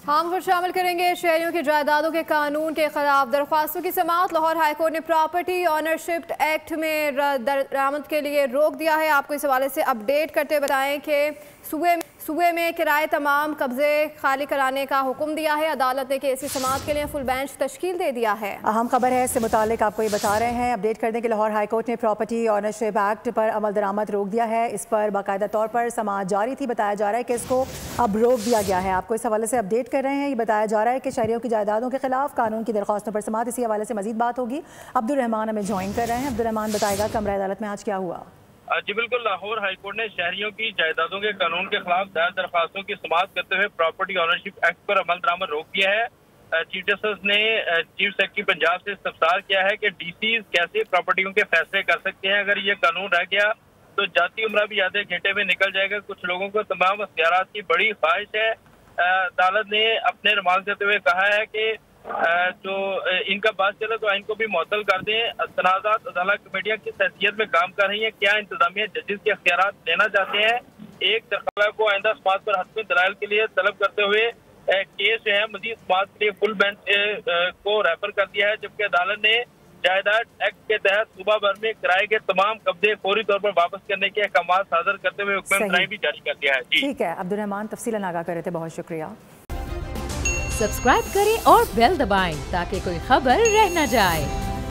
हम फिर शामिल करेंगे शहरियों की जायदादों के कानून के खिलाफ दरख्वास्तों की समाअत। लाहौर हाईकोर्ट ने प्रॉपर्टी ऑनरशिप एक्ट में दरामद के लिए रोक दिया है। आपको इस हवाले से अपडेट करते हुए बताएं कि सूबे में किराए तमाम कब्जे खाली कराने का हुक्म दिया है। अदालत ने केस की समाअत के लिए फुल बेंच तश्कील दे दिया है। अहम खबर है, इससे मुतालिक आपको ये बता रहे हैं, अपडेट कर दें कि लाहौर हाईकोर्ट ने प्रॉपर्टी ऑनरशिप एक्ट पर अमल दरामद रोक दिया है। इस पर बाकायदा तौर पर समाअत जारी थी। बताया जा रहा है कि इसको अब रोक दिया गया है। आपको इस हवाले से अपडेट कर रहे हैं। ये बताया जा रहा है कि शहरियों की जायदादों के खिलाफ कानून की दरख्वास्तों पर समाअत। इसी हवाले से मजीद बात होगी। अब्दुल रहमान हमें ज्वाइन कर रहे हैं। अब्दुल रहमान बताएगा कमरा अदालत में आज क्या हुआ। जी बिल्कुल, लाहौर हाईकोर्ट ने शहरियों की जायदादों के कानून के खिलाफ दायर दरख्वास्तों की समाअत करते हुए प्रॉपर्टी ऑनरशिप एक्ट पर अमल दरामद रोक दिया है। चीफ जस्टिस ने चीफ सेक्रेटरी पंजाब से इस्तफसार किया है कि डीसी कैसे प्रॉपर्टियों के फैसले कर सकते हैं। अगर ये कानून रह गया तो जाती उम्र भी आधे घंटे में निकल जाएगा। कुछ लोगों को तमाम अख्तियारात की बड़ी ख्वाहिश है। अदालत ने अपने रिमांड देते हुए कहा है कि जो इनका बात चले तो इनको भी मुअत्तल कर दें। तनाज़ात अदालत कमेटियां किस हैसियत में काम कर रही हैं, क्या इंतजामिया जजेस के अख्तियारात लेना चाहते हैं। एक दरख्वास्त को आइंदा समाअत पर हतमी दलाइल के लिए तलब करते हुए केस जो है मजीद समाअत के लिए फुल बेंच को रेफर कर दिया है। जबकि अदालत ने जायदाद एक्ट के तहत सूबा भर में किराए के तमाम कब्जे फौरी तौर पर वापस करने के अहकाम सादर करते हुए हुक्म भी जारी कर दिया है। ठीक है, अब्दुल रहमान तफसीलन आगाह कर रहे थे, बहुत शुक्रिया। सब्सक्राइब करें और बेल दबाएं ताकि कोई खबर रह न जाए।